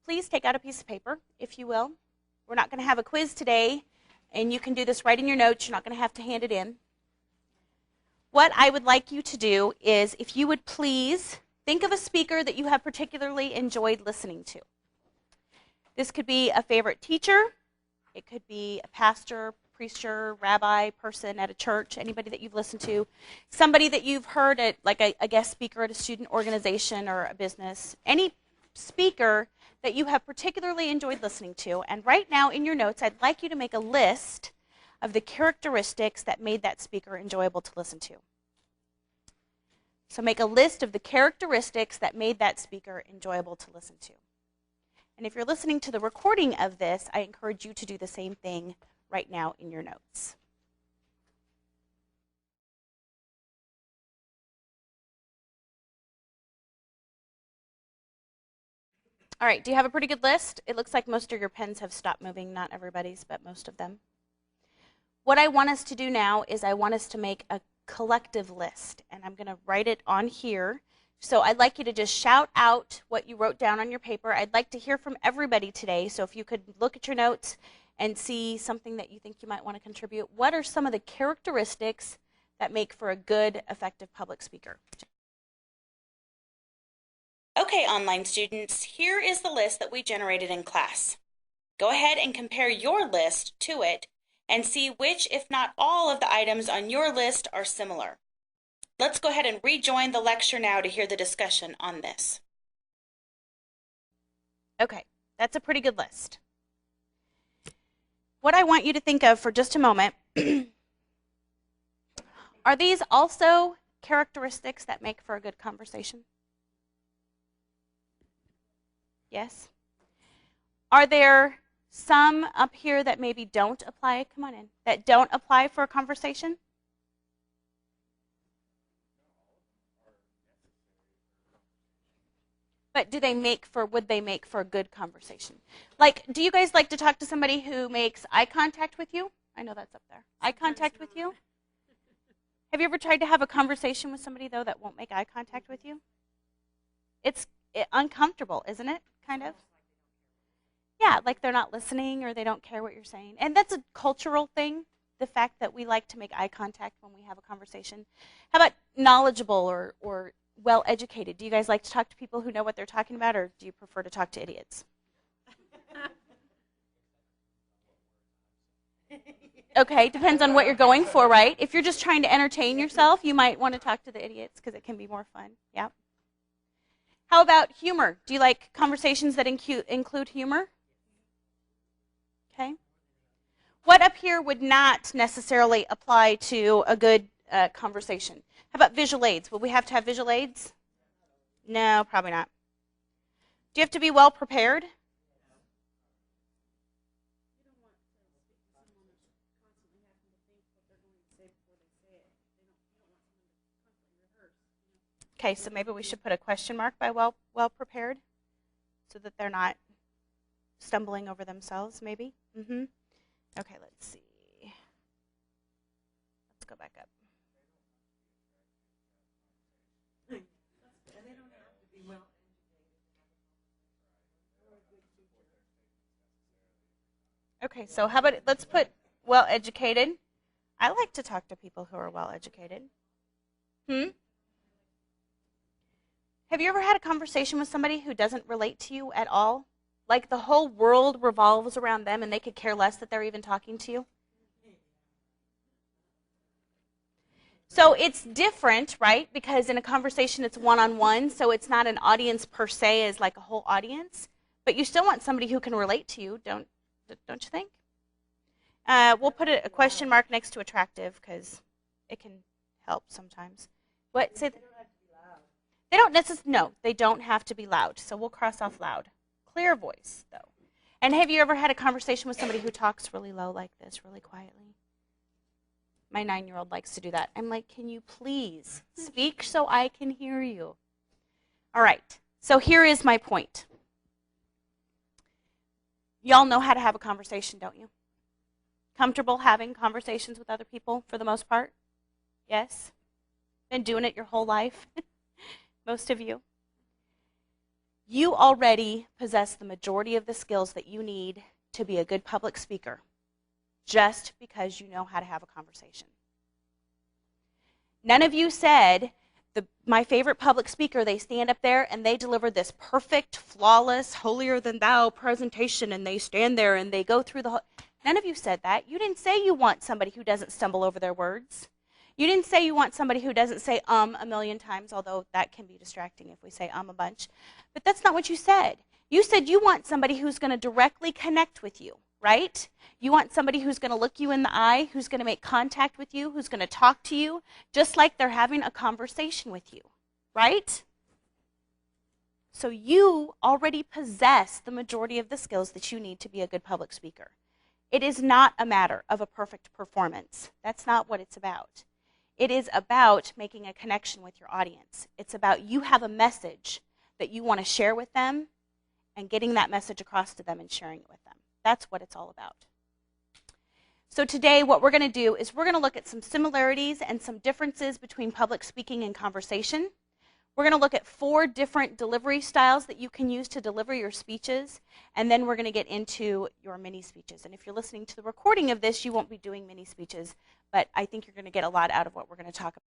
please take out a piece of paper, if you will. We're not going to have a quiz today, and you can do this right in your notes. You're not going to have to hand it in. What I would like you to do is, if you would please, think of a speaker that you have particularly enjoyed listening to. This could be a favorite teacher. It could be a pastor, preacher, rabbi, person at a church, anybody that you've listened to, somebody that you've heard at, like a guest speaker at a student organization or a business, any speaker that you have particularly enjoyed listening to. And right now in your notes, I'd like you to make a list of the characteristics that made that speaker enjoyable to listen to. So make a list of the characteristics that made that speaker enjoyable to listen to. And if you're listening to the recording of this, I encourage you to do the same thing right now in your notes. All right, do you have a pretty good list? It looks like most of your pens have stopped moving, not everybody's, but most of them. What I want us to do now is I want us to make a collective list, and I'm going to write it on here. So I'd like you to just shout out what you wrote down on your paper. I'd like to hear from everybody today, so if you could look at your notes and see something that you think you might want to contribute. What are some of the characteristics that make for a good, effective public speaker? Okay, online students, here is the list that we generated in class. Go ahead and compare your list to it and see which, if not all, of the items on your list are similar. Let's go ahead and rejoin the lecture now to hear the discussion on this. Okay, that's a pretty good list. What I want you to think of for just a moment, are these also characteristics that make for a good conversation? Yes? Are there some up here that maybe don't apply? Come on in. That don't apply for a conversation? But do they would they make for a good conversation? Like, do you guys like to talk to somebody who makes eye contact with you? I know that's up there. Eye contact with you? Have you ever tried to have a conversation with somebody, though, that won't make eye contact with you? It's uncomfortable, isn't it? Kind of? Yeah, like they're not listening or they don't care what you're saying. And that's a cultural thing, the fact that we like to make eye contact when we have a conversation. How about knowledgeable or well-educated? Do you guys like to talk to people who know what they're talking about, or do you prefer to talk to idiots? Okay, depends on what you're going for, right? If you're just trying to entertain yourself, you might want to talk to the idiots because it can be more fun. Yeah. How about humor? Do you like conversations that include humor? Okay. What up here would not necessarily apply to a good conversation? How about visual aids? Will we have to have visual aids? No, probably not. Do you have to be well prepared? Okay, so maybe we should put a question mark by well prepared so that they're not stumbling over themselves, maybe? Okay, let's see. Let's go back up. Okay, so how about let's put well-educated. I like to talk to people who are well-educated. Have you ever had a conversation with somebody who doesn't relate to you at all? Like the whole world revolves around them and they could care less that they're even talking to you? So it's different, right? Because in a conversation it's one-on-one, so it's not an audience per se as like a whole audience. But you still want somebody who can relate to you, don't you think? We'll put a question mark next to attractive because it can help sometimes. What? Say they don't necessarily, no, they don't have to be loud. So we'll cross off loud. Clear voice, though. And have you ever had a conversation with somebody who talks really low like this, really quietly? My 9-year-old likes to do that. I'm like, can you please speak so I can hear you? All right, so here is my point. Y'all know how to have a conversation, don't you? Comfortable having conversations with other people for the most part? Yes? Been doing it your whole life? Most of you. You already possess the majority of the skills that you need to be a good public speaker, just because you know how to have a conversation. None of you said, my favorite public speaker, they stand up there and they deliver this perfect, flawless, holier-than-thou presentation, and they stand there and they go through the whole... None of you said that. You didn't say you want somebody who doesn't stumble over their words. You didn't say you want somebody who doesn't say a million times, although that can be distracting if we say a bunch. But that's not what you said. You said you want somebody who's going to directly connect with you, right? You want somebody who's going to look you in the eye, who's going to make contact with you, who's going to talk to you, just like they're having a conversation with you, right? So you already possess the majority of the skills that you need to be a good public speaker. It is not a matter of a perfect performance. That's not what it's about. It is about making a connection with your audience. It's about you have a message that you want to share with them and getting that message across to them and sharing it with them. That's what it's all about. So today what we're going to do is we're going to look at some similarities and some differences between public speaking and conversation. We're going to look at 4 different delivery styles that you can use to deliver your speeches, and then we're going to get into your mini speeches. And if you're listening to the recording of this, you won't be doing mini speeches, but I think you're going to get a lot out of what we're going to talk about.